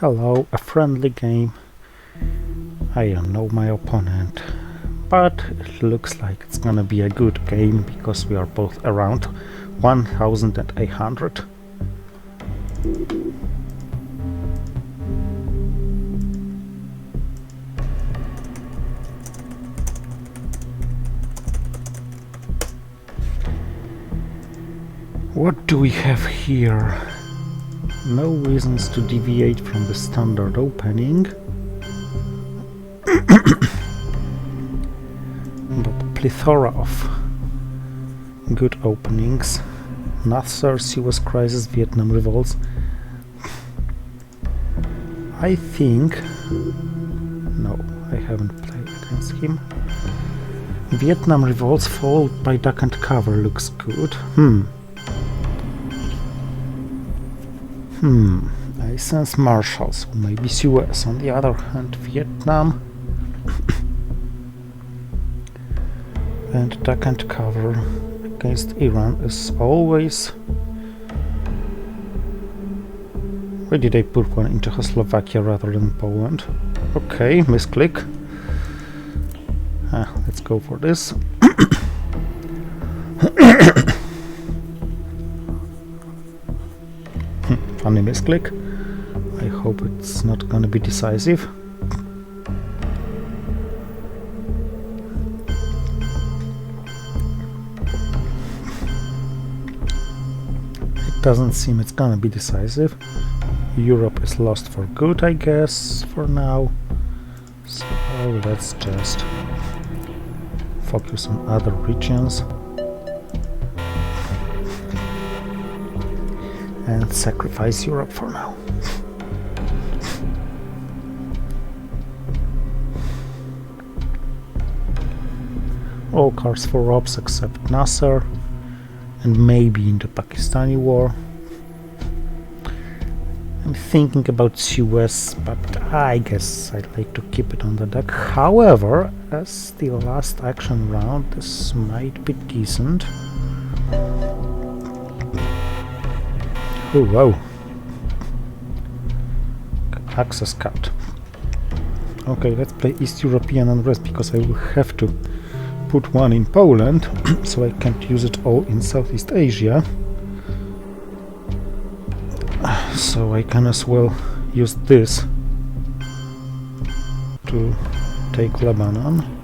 Hello, a friendly game. I don't know my opponent, but it looks like it's gonna be a good game because we are both around 1800. What do we have here? No reasons to deviate from the standard opening, but plethora of good openings. Nasser, Suez Crisis, Vietnam Revolts. I think... no, I haven't played against him. Vietnam Revolts followed by Duck and Cover looks good. I sense Marshalls, or maybe Suez. On the other hand, Vietnam and Duck and Cover against Iran is always... why did I put one in Czechoslovakia rather than Poland? Okay, misclick. Let's go for this. Funny misclick. I hope it's not gonna be decisive. It doesn't seem it's gonna be decisive. Europe is lost for good, I guess, for now. So let's just focus on other regions and sacrifice Europe for now. All cards for ops except Nasser and maybe in the Pakistani war. I'm thinking about Suez, but I guess I'd like to keep it on the deck. However, as the last action round, this might be decent. Oh wow! Access cut. Okay, let's play East European unrest because I will have to put one in Poland, so I can't use it all in Southeast Asia. So I can as well use this to take Lebanon.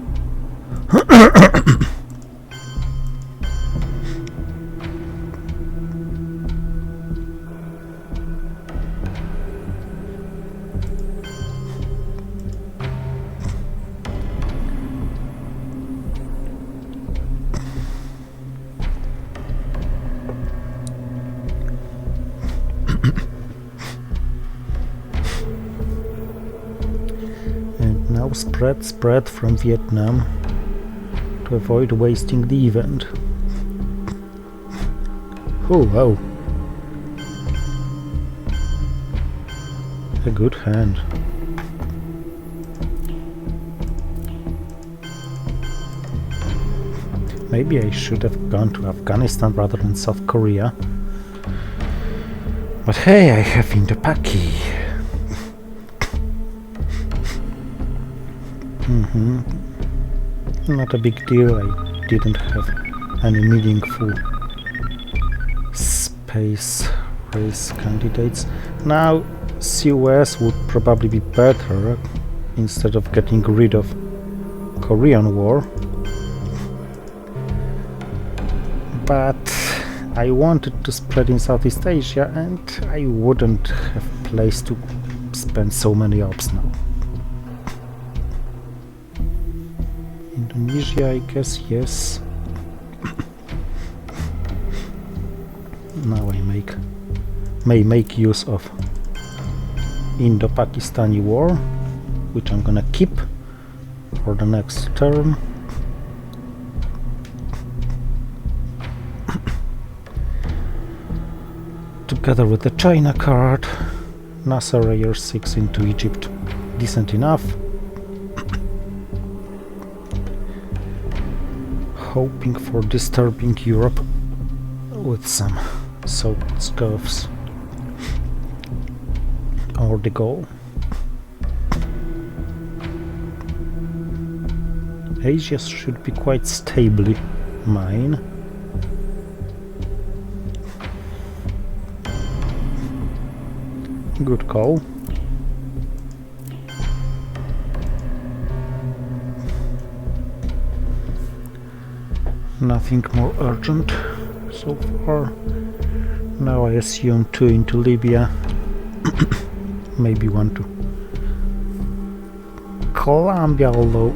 And now spread from Vietnam to avoid wasting the event. Oh wow! A good hand. Maybe I should have gone to Afghanistan rather than South Korea. But hey, I have Indo-Paki. Not a big deal, I didn't have any meaningful space race candidates. Now Suez would probably be better instead of getting rid of Korean War. But I wanted to spread in Southeast Asia and I wouldn't have place to spend so many ops now. Indonesia, I guess, yes. Now I may make use of Indo-Pakistani war, which I'm gonna keep for the next term. Together with the China card, Nasser Layer 6 into Egypt, decent enough. Hoping for disturbing Europe with some Soviet scuffs. or the goal. Asia should be quite stably mine. Good call. Nothing more urgent so far. Now I assume 2 into Libya. Maybe 1 to Colombia, although...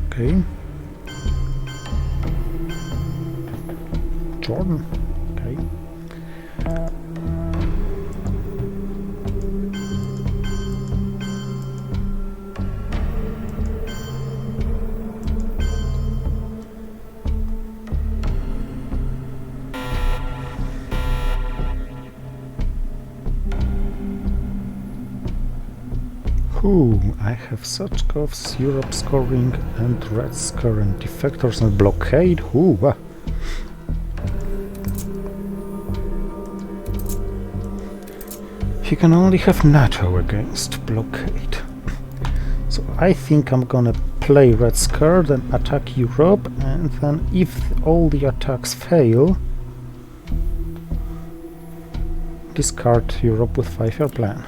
Okay. Jordan. Okay. Ooh, I have Sochkov's Europe scoring and Red's current defectors and blockade. Ooh, He can only have NATO against blockade. So I think I'm gonna play Red Scare, then attack Europe, and then if all the attacks fail, discard Europe with 5-year plan.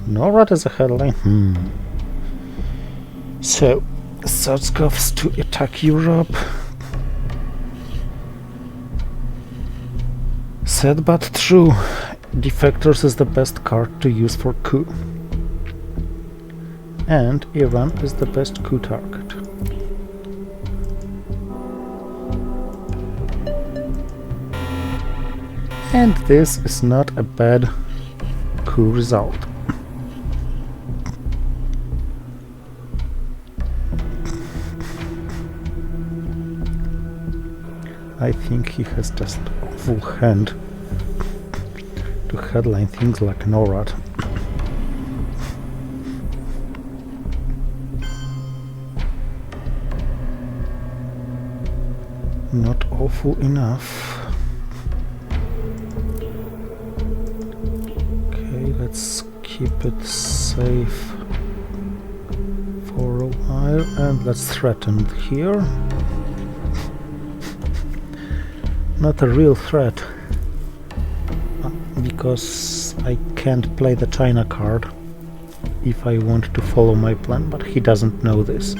NORAD as a headline. So, Sochkov's to attack Europe. Sad but true, Defectors is the best card to use for coup. And Iran is the best coup target. And this is not a bad coup result. I think he has just a full hand to headline things like NORAD. Not awful enough. Okay, let's keep it safe for a while and let's threaten here. Not a real threat, because I can't play the China card if I want to follow my plan, but he doesn't know this.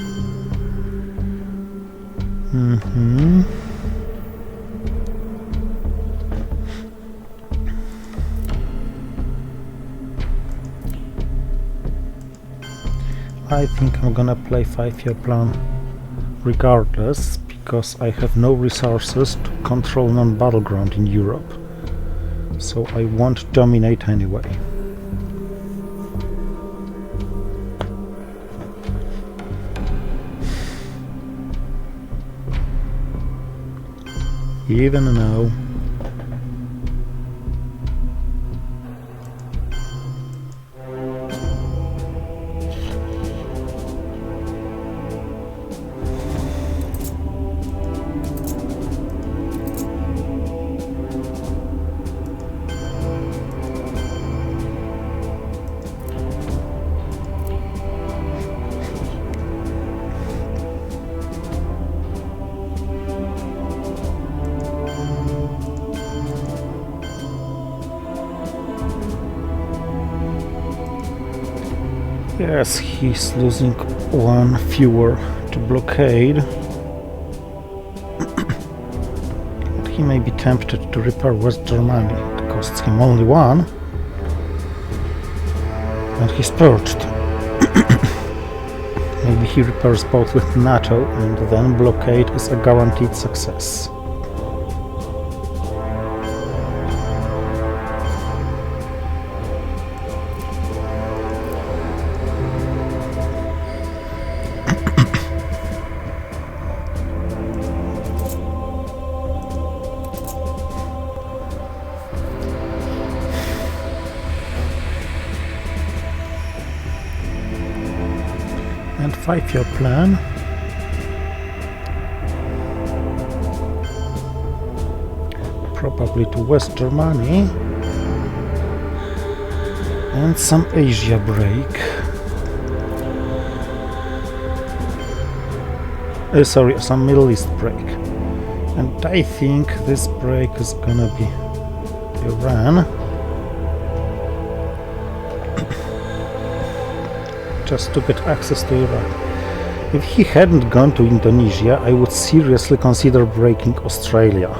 I think I'm gonna play 5-year plan regardless, because I have no resources to control non-battleground in Europe, so I won't dominate anyway. Even now. Yes, he's losing 1 fewer to blockade. But he may be tempted to repair West Germany. It costs him only 1. And he's purged. Maybe he repairs both with NATO, and then blockade is a guaranteed success. And 5-year plan. probably to West Germany and some Asia break. Sorry, some Middle East break. And I think this break is gonna be Iran. Just to get access to Iran. If he hadn't gone to Indonesia, I would seriously consider breaking Australia.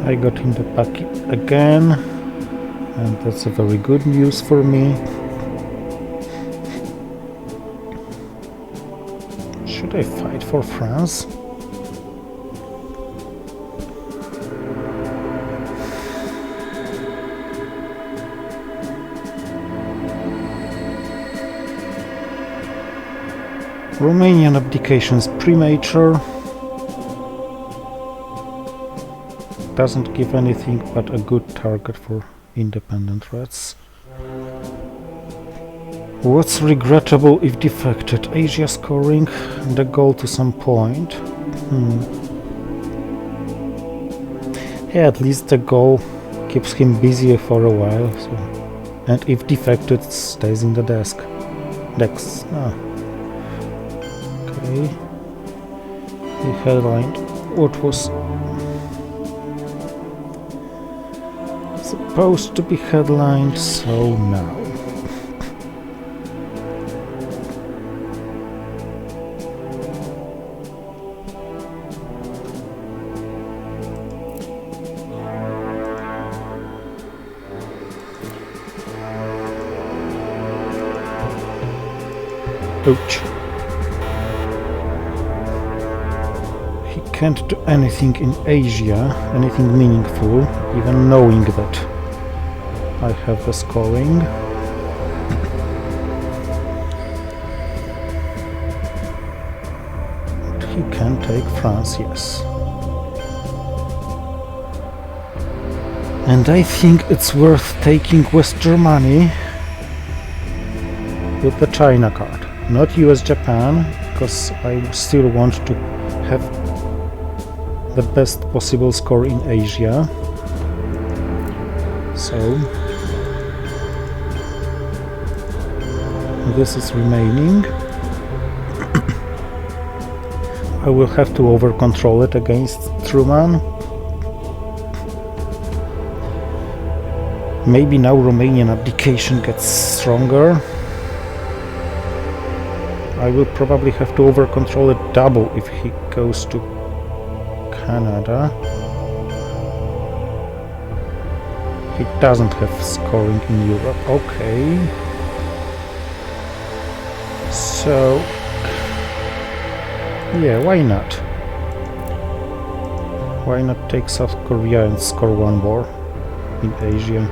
I got in the packet again, and that's a very good news for me. Should I fight for France? Romanian abdication is premature. Doesn't give anything but a good target for independent threats. What's regrettable if defected? Asia scoring the goal to some point. Yeah, at least the goal keeps him busy for a while. So. And if defected, stays in the desk. Okay. He headlined what was supposed to be headlined, so now. Ouch. He can't do anything in Asia, anything meaningful, even knowing that I have the scoring. But he can take France, yes. And I think it's worth taking West Germany with the China card. Not US-Japan, because I still want to have the best possible score in Asia. So this is remaining. I will have to over-control it against Truman. Maybe now Romanian abdication gets stronger. I will probably have to over-control it double if he goes to Canada. He doesn't have scoring in Europe. Okay. So, yeah, why not? Why not take South Korea and score one more in Asia?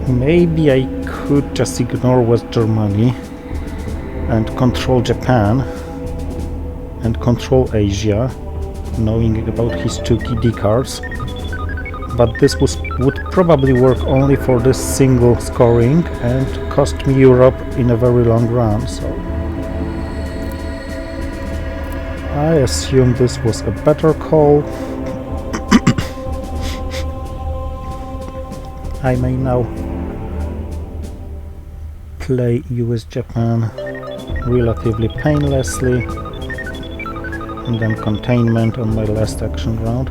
Maybe I could just ignore West Germany and control Japan and control Asia, knowing about his two KD cards. But this would probably work only for this single scoring and cost me Europe in a very long run, so I assume this was a better call. I may now play US-Japan relatively painlessly, and then containment on my last action round.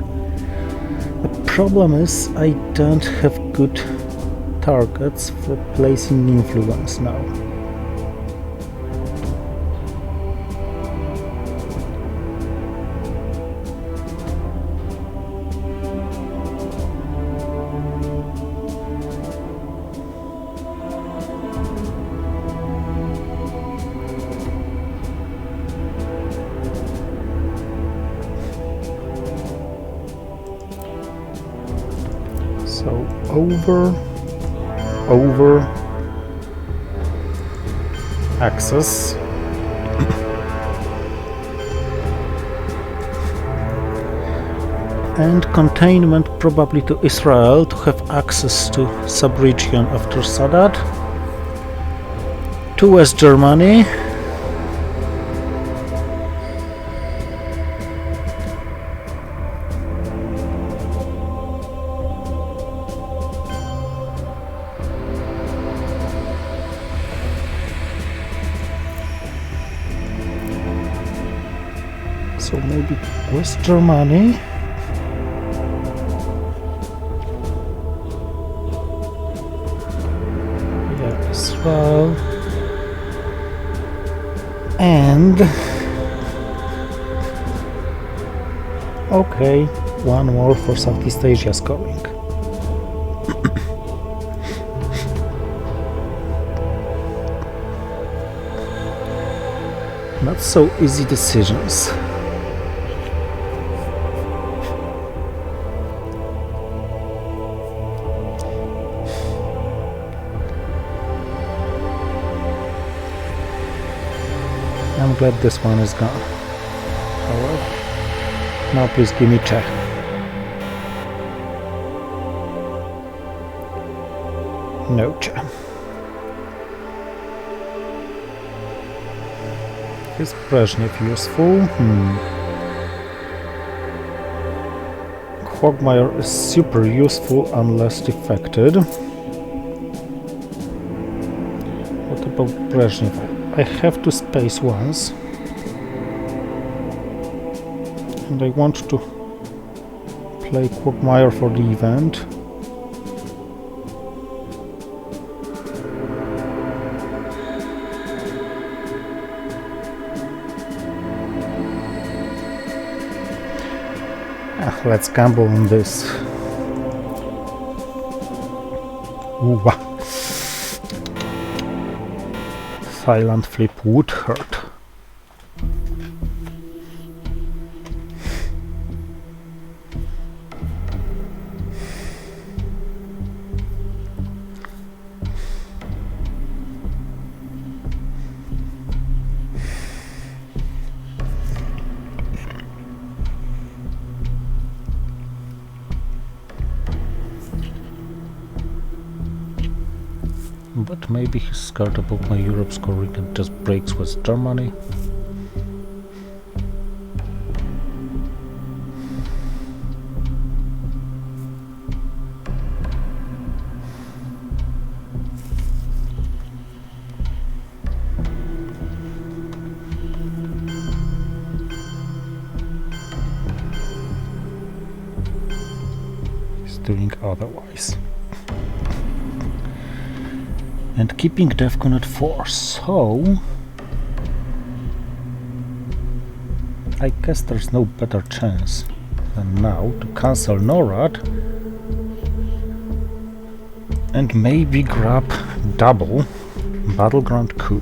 The problem is I don't have good targets for placing influence now. over access. And containment probably to Israel to have access to sub-region after Sadat. To West Germany. So maybe West Germany. Yeah, Israel. And okay, one more for Southeast Asia scoring. Not so easy decisions. I'm glad this one is gone. Alright. Now please give me check. No check. Is Brezhnev useful? Quagmire is super useful unless defected. What about Brezhnev? I have to space once. And I want to play Quagmire for the event. Let's gamble on this. Ooh, silent flip would hurt. But maybe he's scared about my Europe scoring and just breaks West Germany. He's doing otherwise. And keeping Defcon at 4, so I guess there's no better chance than now to cancel NORAD and maybe grab double battleground coup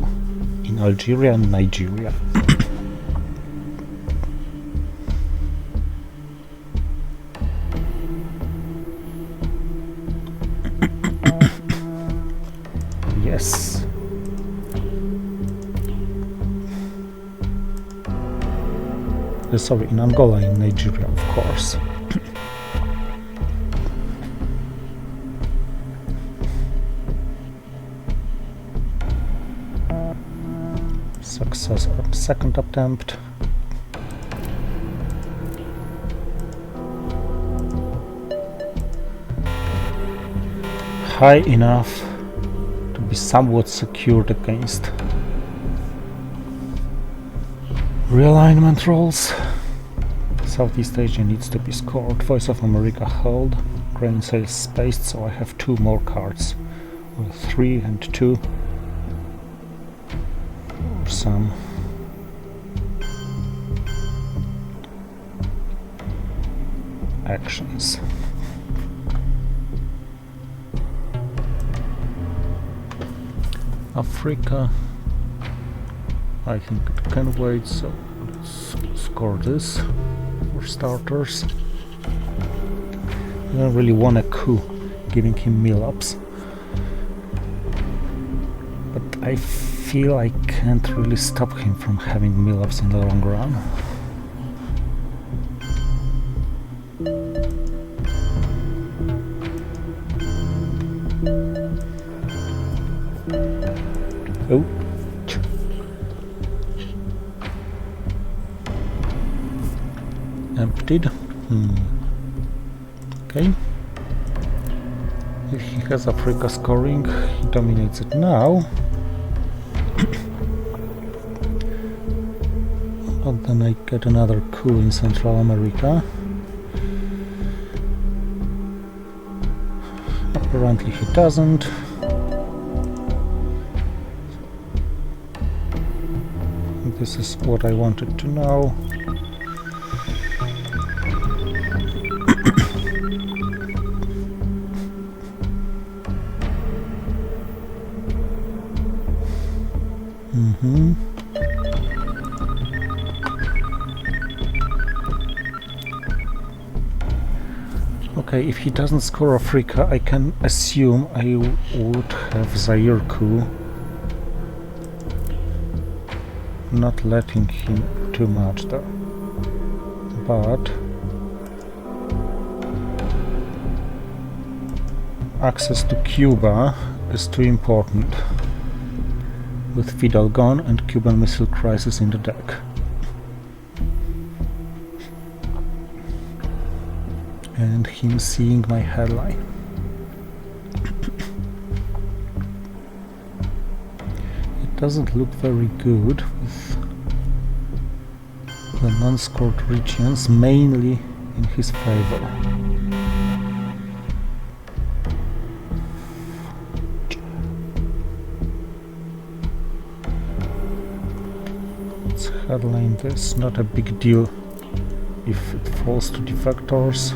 in Algeria and Nigeria. Yes. Sorry, in Angola and Nigeria, of course. Success on second attempt. High enough to be somewhat secured against realignment rolls. Southeast Asia needs to be scored. Voice of America held. Grain sales spaced, so I have 2 more cards. Well, 3 and 2. Or some actions. Africa, I think it can wait, so let's score this for starters. I don't really want a coup giving him mill-ups. But I feel I can't really stop him from having mill-ups in the long run. Oh. Emptied. Okay. If he has Africa scoring, he dominates it now. But then I get another coup in Central America. Apparently he doesn't. This is what I wanted to know. Okay, if he doesn't score Africa, I can assume I would have Zaire coup. Not letting him too much though. But access to Cuba is too important, with Fidel gone and Cuban Missile Crisis in the deck. And him seeing my headline. It doesn't look very good with the non-scored regions mainly in his favor. Let's headline this, not a big deal if it falls to defectors.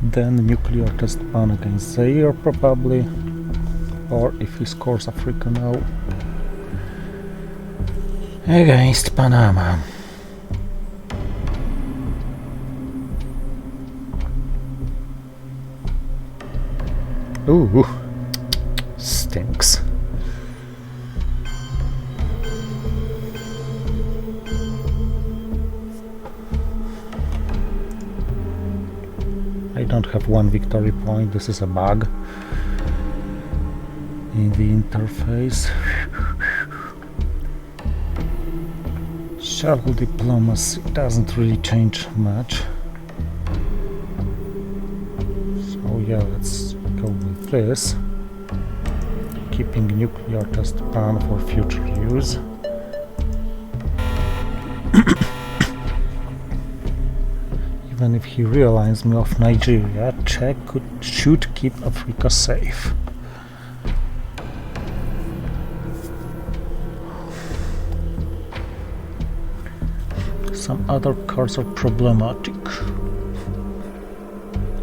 Then nuclear test ban against Zaire probably, or if he scores Africa now, against Panama. Ooh, stinks. I don't have one victory point, this is a bug in the interface. Shuttle diplomacy doesn't really change much. So yeah, let's go with this. Keeping nuclear test ban for future use. Even if he realigns me off Nigeria, Czech should keep Africa safe. Some other cards are problematic.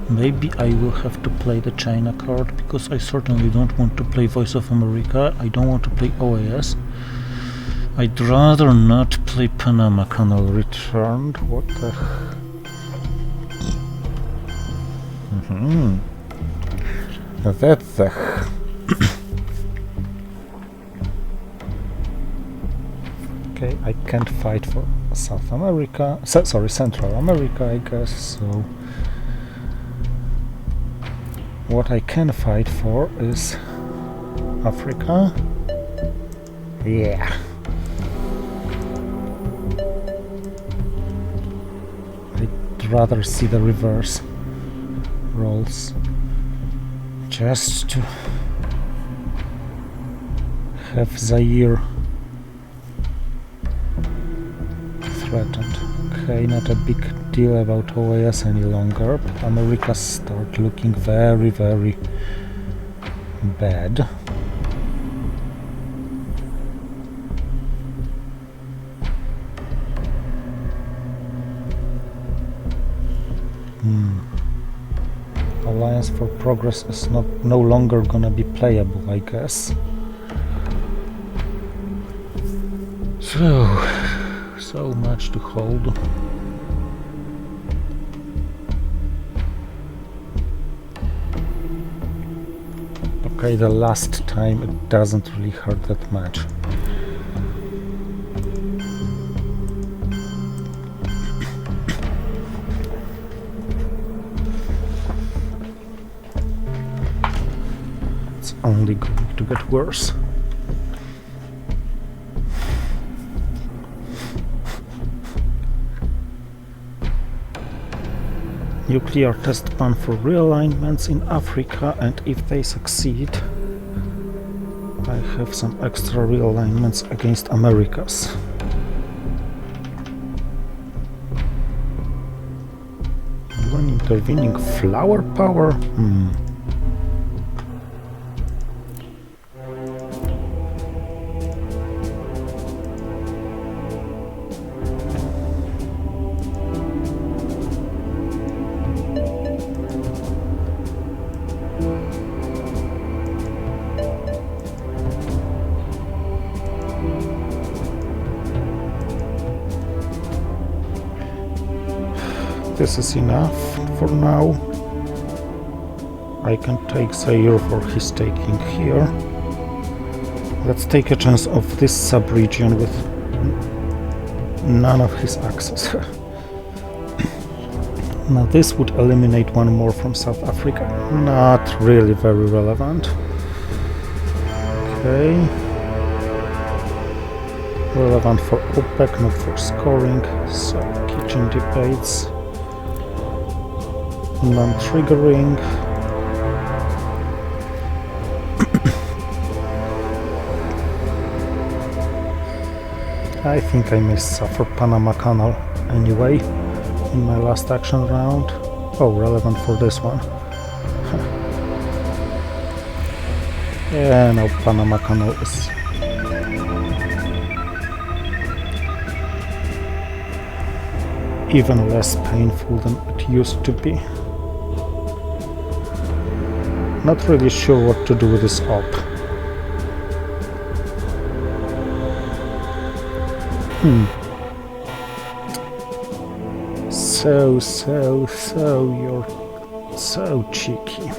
Maybe I will have to play the China card, because I certainly don't want to play Voice of America, I don't want to play OAS. I'd rather not play Panama Canal Returned. What the heck? What the Okay, I can't fight for South America, sorry, Central America, I guess, so what I can fight for is Africa. Yeah. I'd rather see the reverse rolls, just to have Zaire threatened. Okay, not a big deal about OAS any longer, but America start looking very, very bad. Alliance for Progress is no longer gonna be playable, I guess. So so much to hold. Okay, the last time it doesn't really hurt that much. It's only going to get worse. Nuclear test ban for realignments in Africa, and if they succeed, I have some extra realignments against Americas. When intervening flower power? This is enough for now. I can take Zaire for his taking here. Let's take a chance of this sub-region with none of his access. Now this would eliminate one more from South Africa. Not really very relevant. Okay. Relevant for OPEC, not for scoring. So, kitchen debates. Non-triggering. I think I may suffer Panama Canal anyway in my last action round. Oh, relevant for this one. Yeah, no, Panama Canal is even less painful than it used to be. Not really sure what to do with this op. So, you're so cheeky.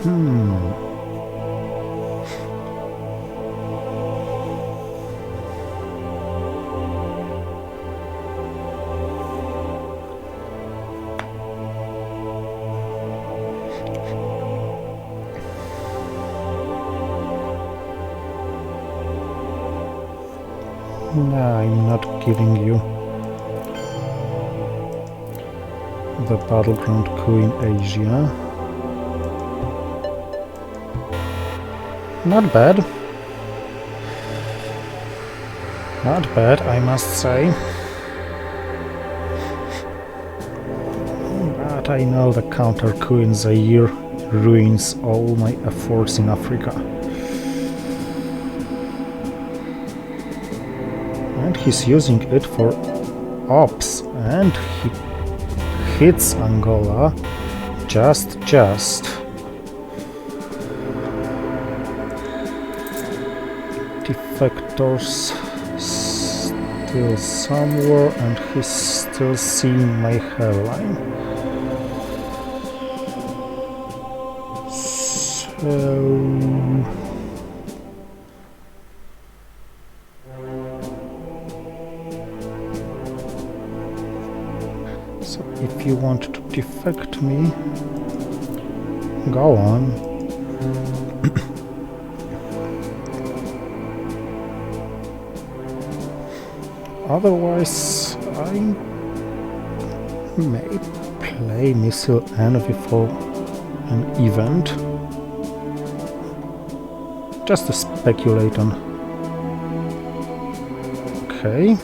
No, I'm not giving you the battleground coup in Asia. Not bad. Not bad, I must say. But I know the counter coup in Zaire ruins all my efforts in Africa. And he's using it for ops, and he hits Angola just. Defectors still somewhere, and he's still seeing my hairline. So if you want to defect me, go on. Otherwise, I may play Missile Envy for an event, just to speculate on. Okay.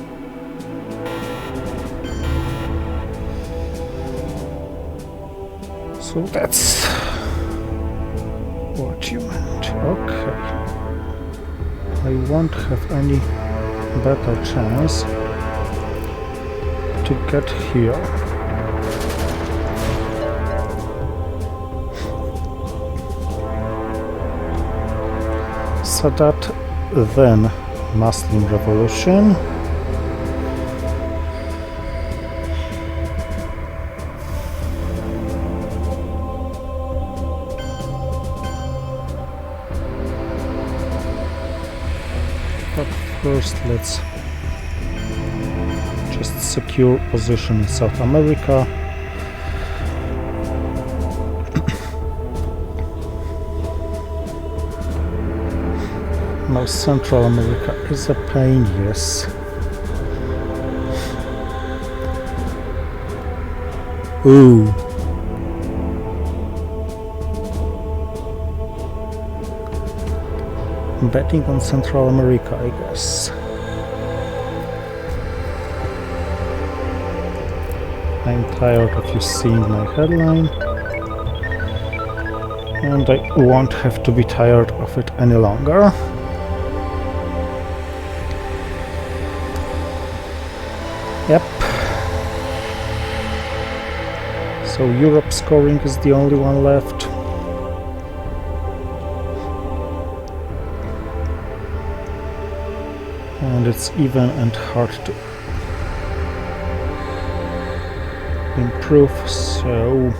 So that's what you meant. Okay. I won't have any better chance to get here. Sadat, then Muslim Revolution. First, let's just secure position in South America. Now Central America is a pain, yes. Ooh. Betting on Central America, I guess. I'm tired of you seeing my headline, and I won't have to be tired of it any longer. Yep. So Europe scoring is the only one left. And it's even and hard to improve, so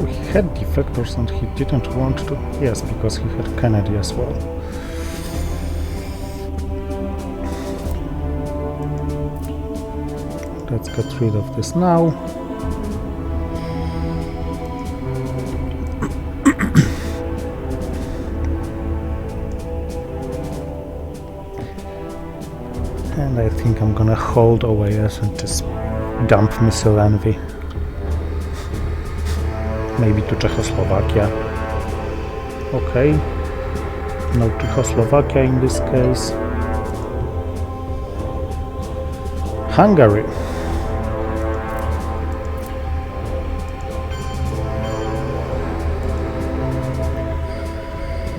he had defectors and he didn't want to. Yes, because he had Kennedy as well. Let's get rid of this now. And I think I'm gonna hold OAS and just dump missile envy. Maybe to Czechoslovakia. Okay. No Czechoslovakia in this case. Hungary.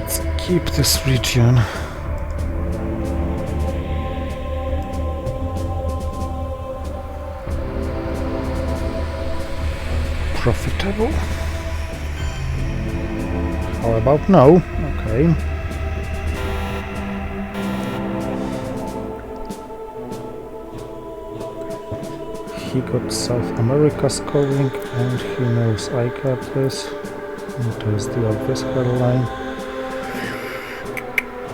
Let's keep this region. Profitable. How about no? Okay. He got South America scoring and he knows I got this. And there's the obvious headline.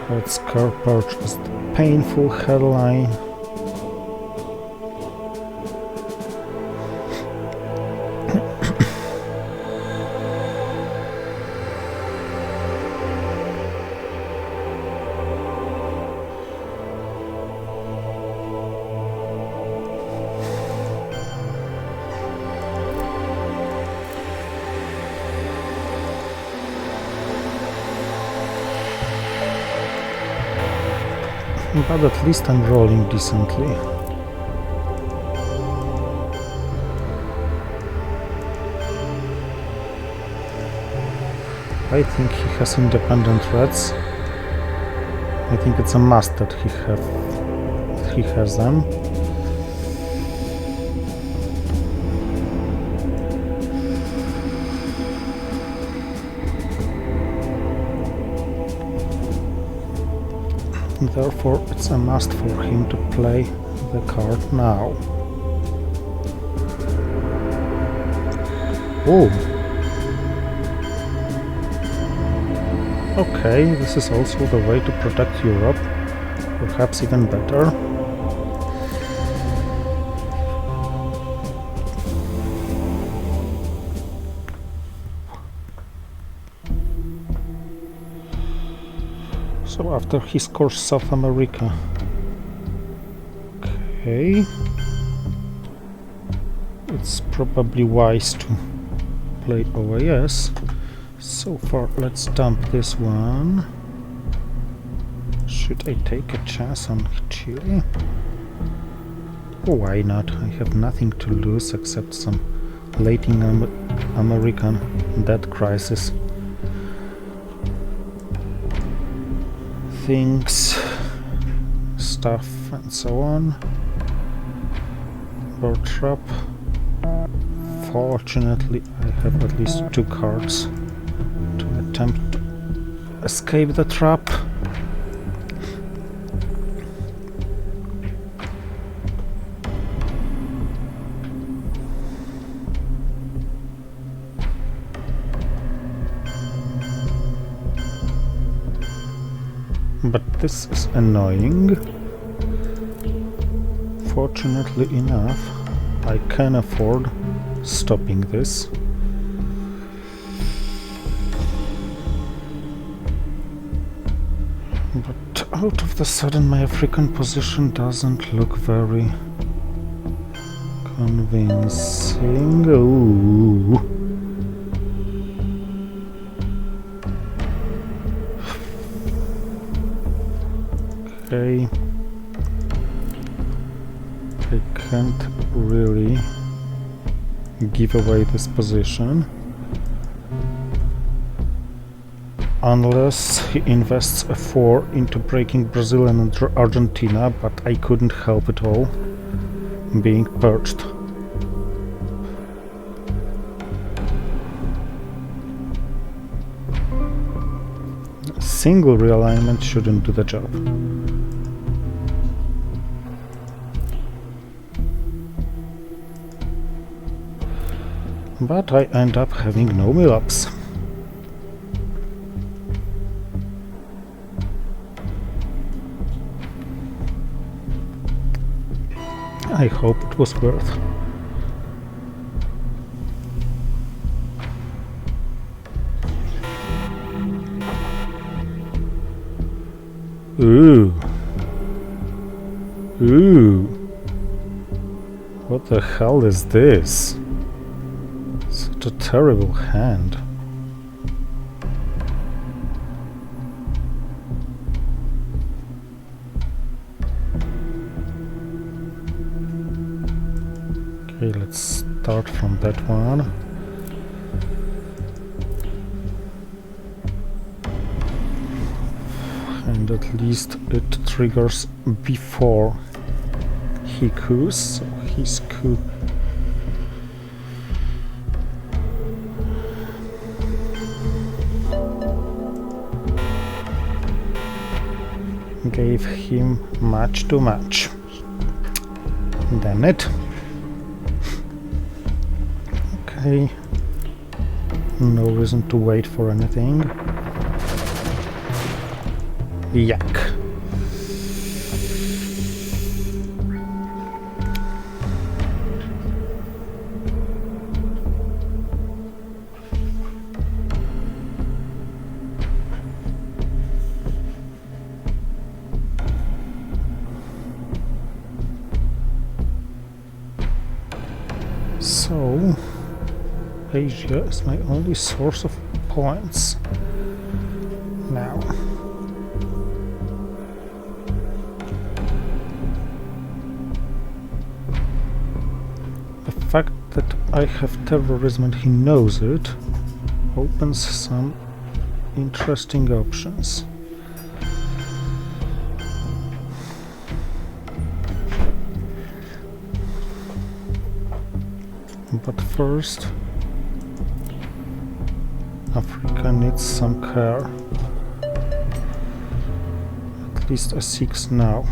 Let's car purchase the painful headline. But at least I'm rolling decently. I think he has independent threats. I think it's a must that he has them. Therefore, it's a must for him to play the card now. Oh! Okay, this is also the way to protect Europe. Perhaps even better. So after he scores South America. Okay. it's probably wise to play OAS. So far, let's dump this one. Should I take a chance on Chile? Why not? I have nothing to lose except some Latin American debt crisis things, stuff, and so on. Bird trap. Fortunately, I have at least 2 cards to attempt to escape the trap. But this is annoying. Fortunately enough, I can afford stopping this. But out of the sudden my African position doesn't look very convincing. Ooh. Okay. I can't really give away this position unless he invests a 4 into breaking Brazil and Argentina, but I couldn't help it all being perched. A single realignment shouldn't do the job. But I end up having no mill-ups. I hope it was worth. Ooh. Ooh. What the hell is this? Such a terrible hand. Okay, let's start from that one. And at least it triggers before he coups, so his coup gave him match to match. Damn it. Okay. No reason to wait for anything. Yuck. So, Asia is my only source of points now. The fact that I have terrorism and he knows it opens some interesting options. But first, Africa needs some care. At least a 6 now.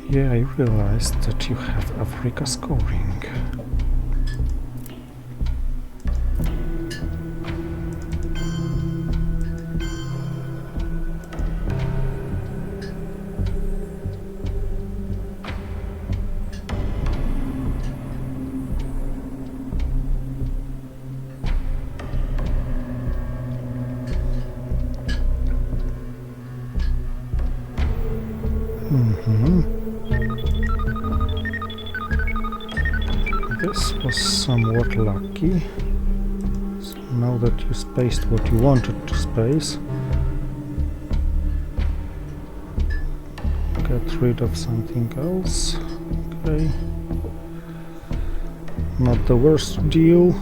Yeah, I realized that you have Africa scoring. This was somewhat lucky. So now that you spaced what you wanted to space, get rid of something else. Okay. Not the worst deal.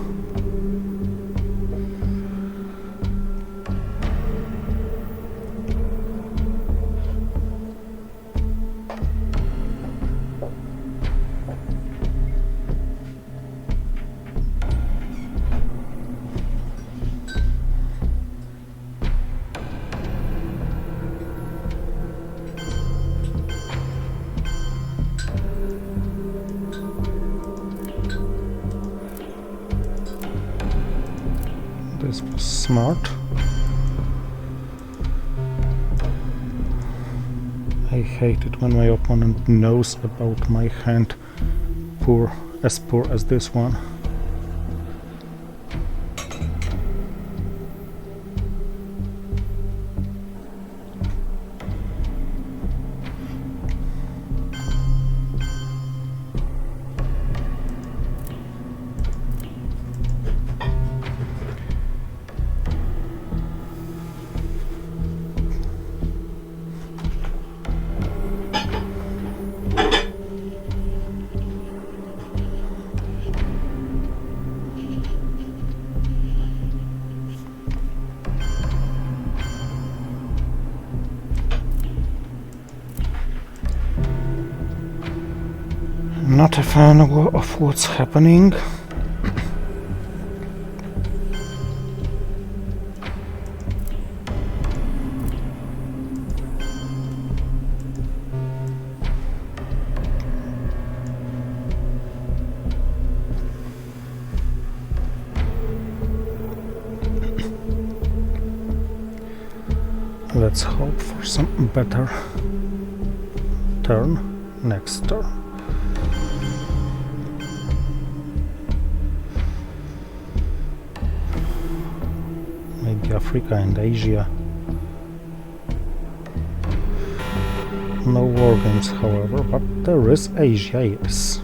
This was smart. I hate it when my opponent knows about my hand poor as this one. Not a fan of what's happening. Let's hope for some better turn next turn. Maybe Africa and Asia. No war games, however, but there is Asia, yes.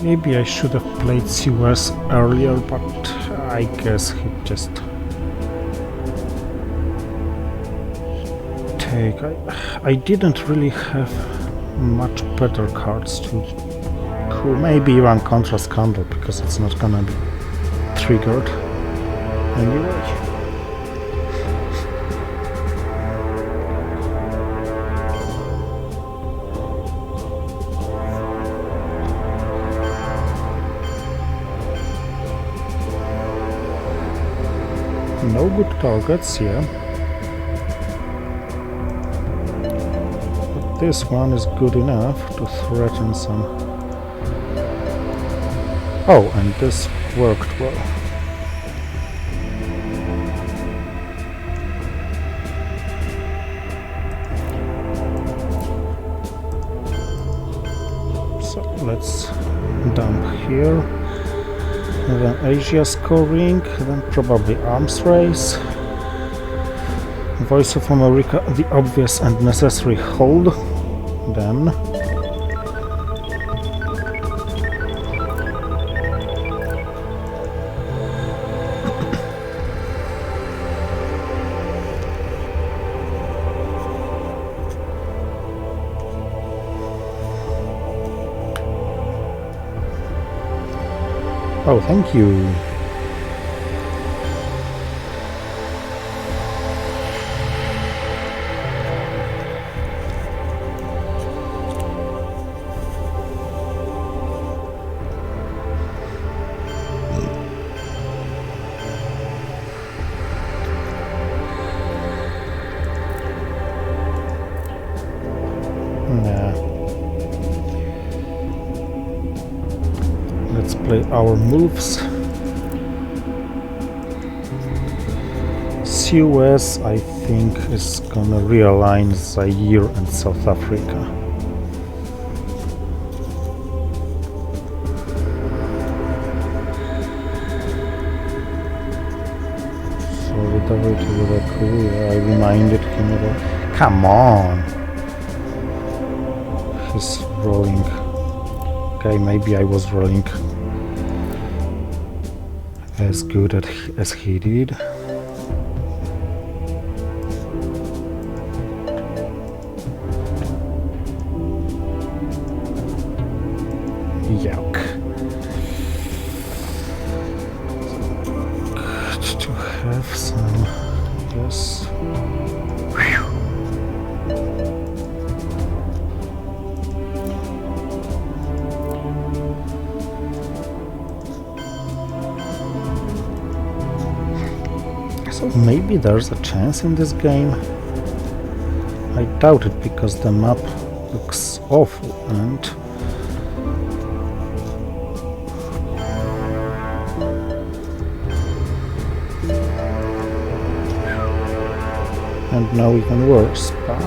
Maybe I should have played Suez earlier, but I guess he just take. I didn't really have much better cards to cool. Maybe even Contrast Candle, because it's not gonna be triggered anyway. No good targets, yeah. But this one is good enough to threaten some. Oh, and this worked well. So let's dump here. And then Asia scoring, then probably Arms Race. Voice of America, the obvious and necessary hold. Then Oh, thank you. Nah. Let's play our moves. Suez, I think, is gonna realign Zaire and South Africa. Solidarity with Akuya, I reminded him about... Come on! He's rolling. Okay, maybe I was rolling as good as he did. Yuck. Good to have some, yes. Whew. So maybe there's a chance in this game. I doubt it because the map looks awful and now even worse, but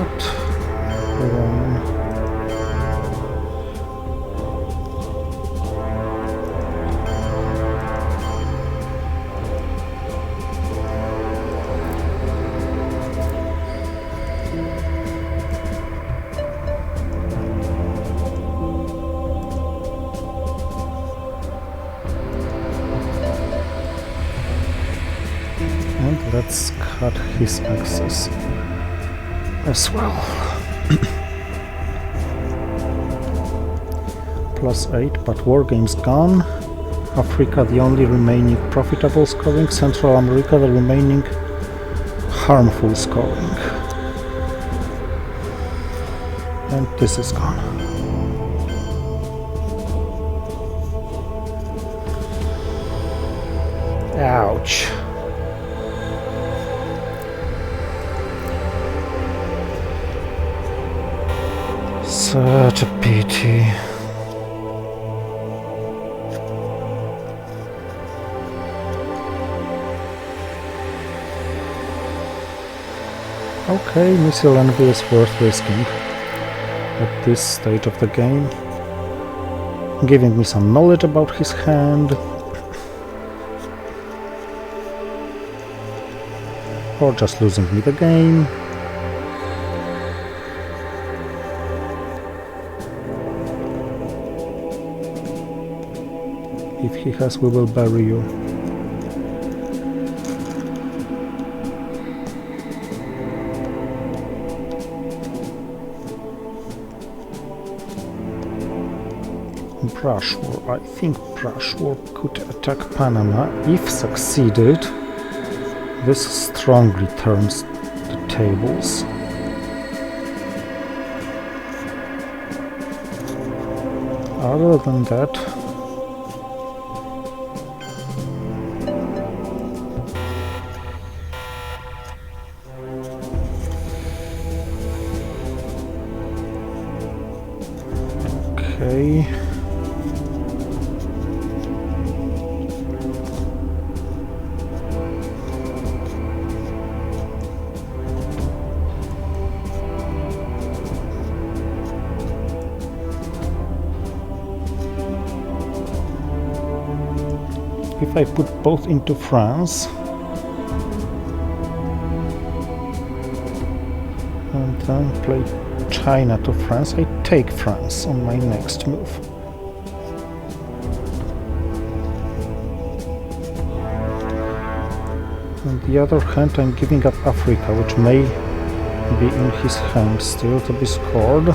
and let's cut his access as well. +8, but war games gone. Africa the only remaining profitable scoring. Central America the remaining harmful scoring. And this is gone. Ouch. Such a pity. Okay, missile envy is worth risking at this stage of the game. Giving me some knowledge about his hand. Or just losing me the game. If he has, we will bury you. Brush War. I think Brush War could attack Panama. If succeeded, this strongly turns the tables. Other than that, okay. If I put both into France and then play China to France, I take France on my next move. On the other hand, I'm giving up Africa, which may be in his hand still to be scored.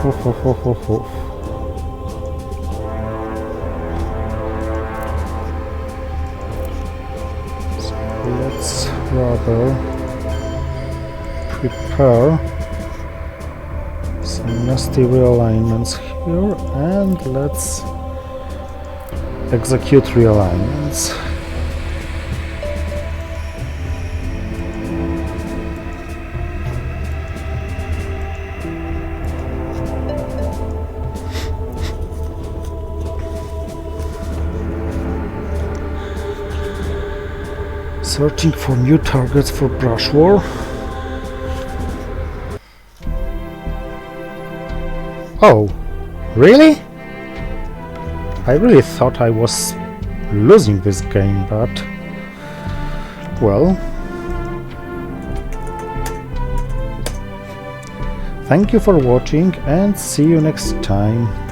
Ho ho ho ho ho. rather prepare some nasty realignments here, and let's execute realignments. Searching for new targets for brush war. Oh, really? I really thought I was losing this game, but well, thank you for watching and see you next time.